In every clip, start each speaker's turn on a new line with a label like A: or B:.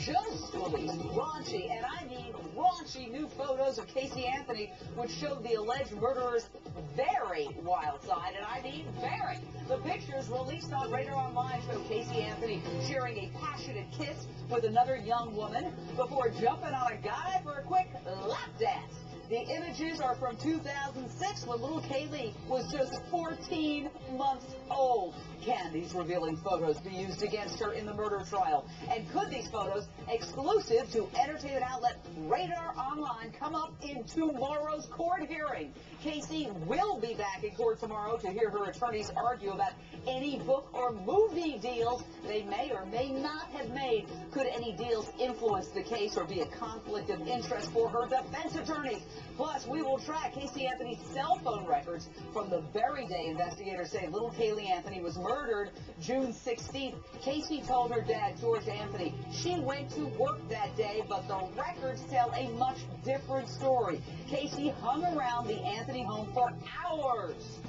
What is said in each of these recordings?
A: just released raunchy, and I mean raunchy, new photos of Casey Anthony, which showed the alleged murderer's very wild side, and I mean very. The pictures released on Radar Online show Casey Anthony sharing a passionate kiss with another young woman before jumping on a guy for a quick lap dance. The images are from 2006 when little Kaylee was just 14 months old. Can these revealing photos be used against her in the murder trial? And could these photos, exclusive to entertainment outlet Radar Online, come up in tomorrow's court hearing? Casey will be back in court tomorrow to hear her attorneys argue about any book or movie deals they may or may not have made. Could any deals influence the case or be a conflict of interest for her defense attorneys? Plus, we will track Casey Anthony's cell phone records from the very day investigators say little Kaylee Anthony was murdered June 16th. Casey told her dad, George Anthony, she went to work that day, but the records tell a much different story. Casey hung around the Anthony home for hours.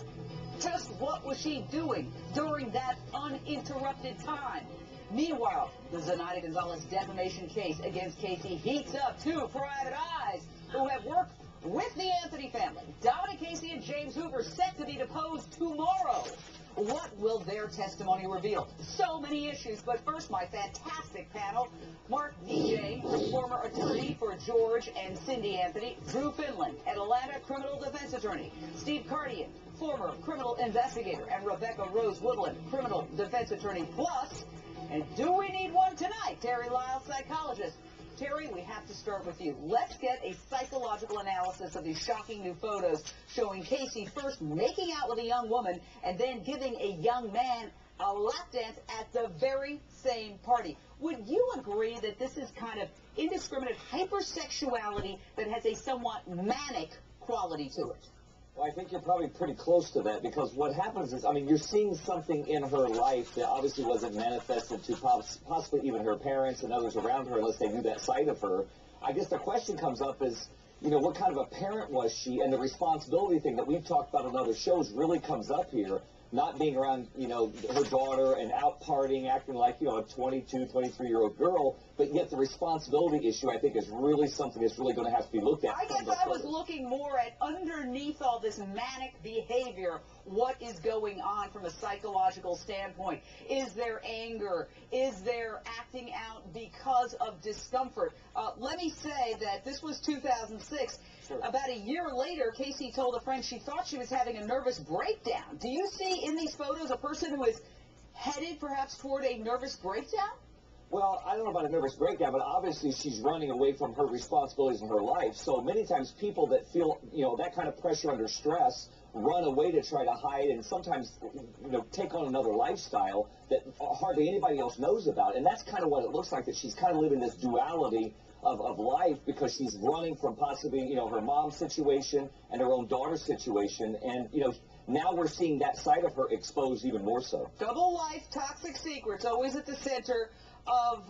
A: Just what was she doing during that uninterrupted time? Meanwhile, the Zenaida Gonzalez defamation case against Casey heats up. Two private eyes who have worked with the Anthony family, Dominic Casey and James Hoover, set to be deposed tomorrow. What will their testimony reveal? So many issues, but first, my fantastic panel. Mark DJ, former attorney for George and Cindy Anthony. Drew Finland, an Atlanta criminal defense attorney. Steve Cardian, former criminal investigator. And Rebecca Rose Woodland, criminal defense attorney. Plus, and do we need one tonight? Terry Lyle, psychologist. Terry, we have to start with you. Let's get a psychological analysis of these shocking new photos showing Casey first making out with a young woman and then giving a young man a lap dance at the very same party. Would you agree that this is kind of indiscriminate hypersexuality that has a somewhat manic quality to it?
B: Well, I think you're probably pretty close to that, because what happens is, I mean, you're seeing something in her life that obviously wasn't manifested to possibly even her parents and others around her unless they knew that side of her. I guess the question comes up is, you know, what kind of a parent was she? And the responsibility thing that we've talked about on other shows really comes up here. Not being around, you know, her daughter and out partying, acting like, you know, a 22, 23-year-old girl, but yet the responsibility issue, I think, is really something that's really going to have to be looked at.
A: I guess I was looking more at underneath all this manic behavior, what is going on from a psychological standpoint? Is there anger? Is there acting out because of discomfort? Let me say that this was 2006. Sure. About a year later, Casey told a friend she thought she was having a nervous breakdown. Do you see in these photos a person who is headed perhaps toward a nervous breakdown?
B: Well, I don't know about a nervous breakdown, but obviously she's running away from her responsibilities in her life. So many times people that feel, you know, that kind of pressure under stress run away to try to hide and sometimes, you know, take on another lifestyle that hardly anybody else knows about. And that's kind of what it looks like, that she's kind of living this duality of life, because she's running from possibly, you know, her mom's situation and her own daughter's situation. And, you know, now we're seeing that side of her exposed even more so.
A: Double life, toxic secrets, always at the center of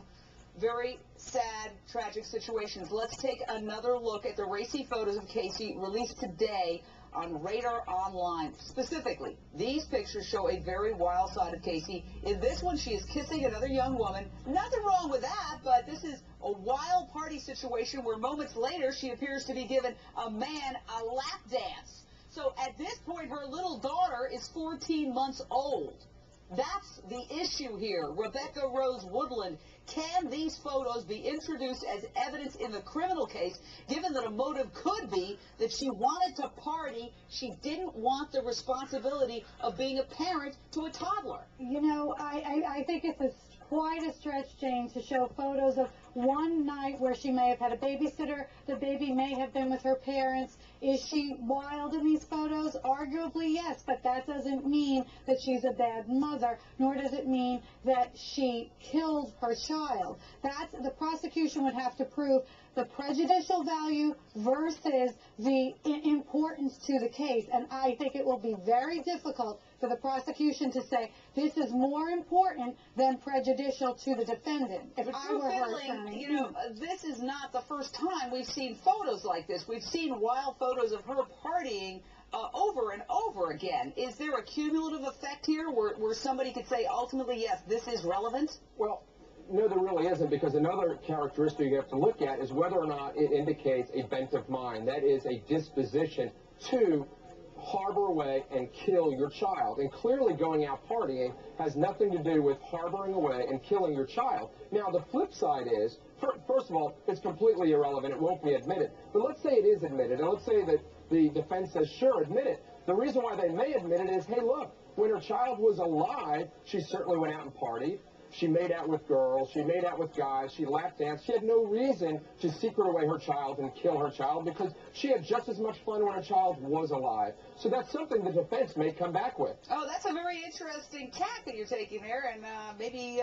A: very sad, tragic situations. Let's take another look at the racy photos of Casey released today on Radar Online. Specifically, these pictures show a very wild side of Casey. In this one, she is kissing another young woman. Nothing wrong with that, but this is a wild party situation where moments later she appears to be giving a man a lap dance. So at this point, her little daughter is 14 months old. That's the issue here. Rebecca Rose Woodland, can these photos be introduced as evidence in the criminal case, given that a motive could be that she wanted to party, she didn't want the responsibility of being a parent to a toddler?
C: You know, I think it's quite a stretch, Jane, to show photos of one night where she may have had a babysitter, the baby may have been with her parents. Is she wild in these photos? Arguably, yes, but that doesn't mean that she's a bad mother, nor does it mean that she killed her child. The prosecution would have to prove the prejudicial value versus the importance to the case, and I think it will be very difficult for the prosecution to say this is more important than prejudicial to the defendant. If I were her attorney,
A: you know, this is not the first time we've seen photos like this. We've seen wild photos of her partying over and over again. Is there a cumulative effect here where somebody could say ultimately, yes, this is relevant?
D: Well, no, there really really isn't, because another characteristic you have to look at is whether or not it indicates a bent of mind. That is a disposition to harbor away and kill your child. And clearly going out partying has nothing to do with harboring away and killing your child. Now, the flip side is, first of all, it's completely irrelevant. It won't be admitted. But let's say it is admitted, and let's say that the defense says, sure, admit it. The reason why they may admit it is, hey, look, when her child was alive, she certainly went out and partied. She made out with girls. She made out with guys. She lap danced. She had no reason to secret away her child and kill her child, because she had just as much fun when her child was alive. So that's something the defense may come back with.
A: Oh, that's a very interesting tack that you're taking there, and maybe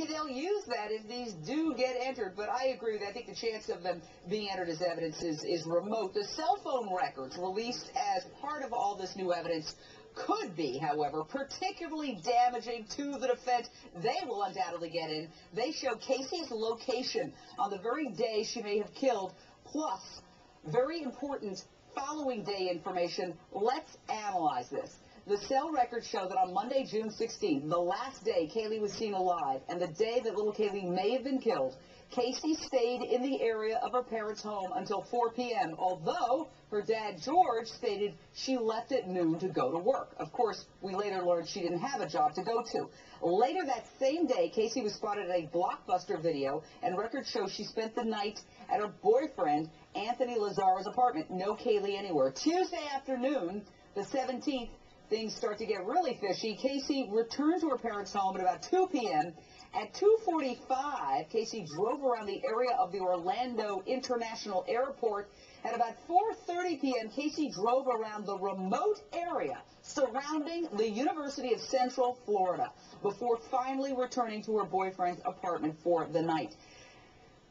A: they'll use that if these do get entered. But I agree with that. I think the chance of them being entered as evidence is remote. The cell phone records released as part of all this new evidence could be, however, particularly damaging to the defense. They will undoubtedly get in. They show Casey's location on the very day she may have killed, plus very important following day information. Let's analyze this. The cell records show that on Monday, June 16th, the last day Kaylee was seen alive, and the day that little Kaylee may have been killed, Casey stayed in the area of her parents' home until 4 p.m., although her dad, George, stated she left at noon to go to work. Of course, we later learned she didn't have a job to go to. Later that same day, Casey was spotted at a Blockbuster video, and records show she spent the night at her boyfriend, Anthony Lazzaro's apartment. No Kaylee anywhere. Tuesday afternoon, the 17th, things start to get really fishy. Casey returned to her parents' home at about 2 p.m., At 2:45, Casey drove around the area of the Orlando International Airport. At about 4:30 p.m., Casey drove around the remote area surrounding the University of Central Florida before finally returning to her boyfriend's apartment for the night.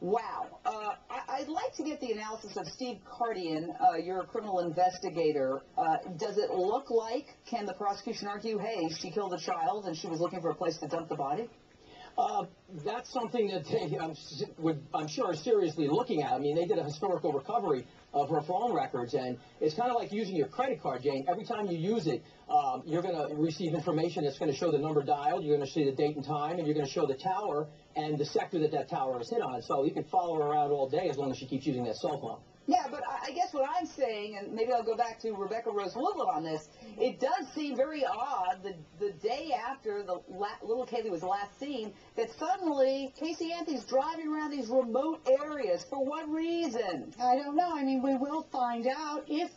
A: Wow. I'd like to get the analysis of Steve Cardian. You're a criminal investigator. Does it look like, can the prosecution argue, hey, she killed a child and she was looking for a place to dump the body?
E: That's something that they, I'm sure, are seriously looking at. I mean, they did a historical recovery of her phone records, and it's kind of like using your credit card, Jane. Every time you use it, you're going to receive information that's going to show the number dialed, you're going to see the date and time, and you're going to show the tower and the sector that that tower is hit on. So you can follow her around all day as long as she keeps using that cell phone.
A: Yeah, but I guess what I'm saying, and maybe I'll go back to Rebecca Rose Woodland on this, it does seem very odd the day after the little Kaylee was last seen that suddenly Casey Anthony's driving around these remote areas. For what reason?
C: I don't know. I mean, we will find out if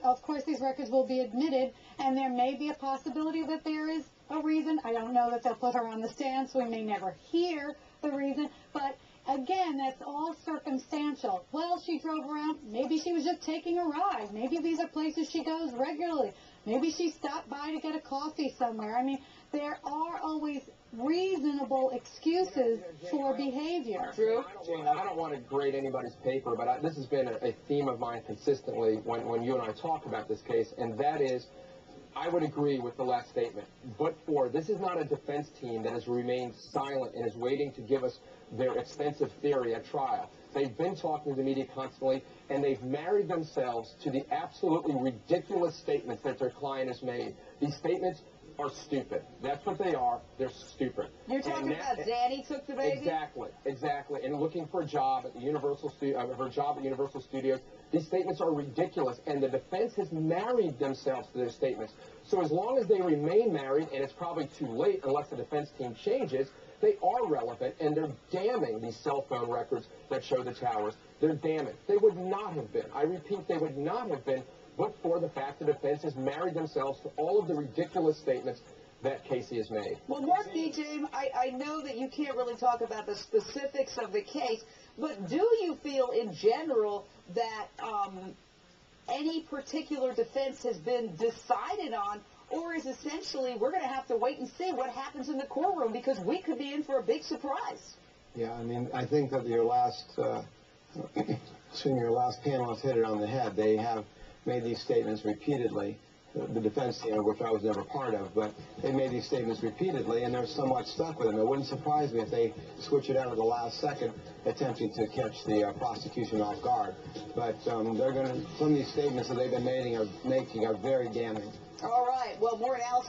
C: of course, these records will be admitted, and there may be a possibility that there is a reason. I don't know that they'll put her on the stand, so we may never hear the reason, but again, that's all circumstantial. Well, she drove around. Maybe she was just taking a ride. Maybe these are places she goes regularly. Maybe she stopped by to get a coffee somewhere. I mean, there are always reasonable excuses for behavior.
D: True. Jane, I don't want to grade anybody's paper, but this has been a theme of mine consistently when you and I talk about this case, and that is, I would agree with the last statement. But this is not a defense team that has remained silent and is waiting to give us their extensive theory at trial. They've been talking to the media constantly, and they've married themselves to the absolutely ridiculous statements that their client has made. These statements are stupid. That's what they are. They're stupid.
A: You're talking about Danny took the baby?
D: Exactly. And looking for a job at the Universal her job at Universal Studios. These statements are ridiculous, and the defense has married themselves to their statements. So as long as they remain married, and it's probably too late unless the defense team changes, they are relevant, and they're damning these cell phone records that show the towers. They're damning. They would not have been. I repeat, they would not have been, but for the fact the defense has married themselves to all of the ridiculous statements that Casey has made.
A: Well, Mark DJ, I know that you can't really talk about the specifics of the case, but do you feel in general that any particular defense has been decided on, or is essentially we're going to have to wait and see what happens in the courtroom because we could be in for a big surprise?
F: Yeah, I mean, I think that your last panelist hit it on the head. They have made these statements repeatedly. The defense team, of which I was never part of, but they made these statements repeatedly, and they're somewhat stuck with them. It wouldn't surprise me if they switch it out at the last second, attempting to catch the prosecution off guard. But some of these statements that they've been making are very damning.
A: All right. Well, more analysis.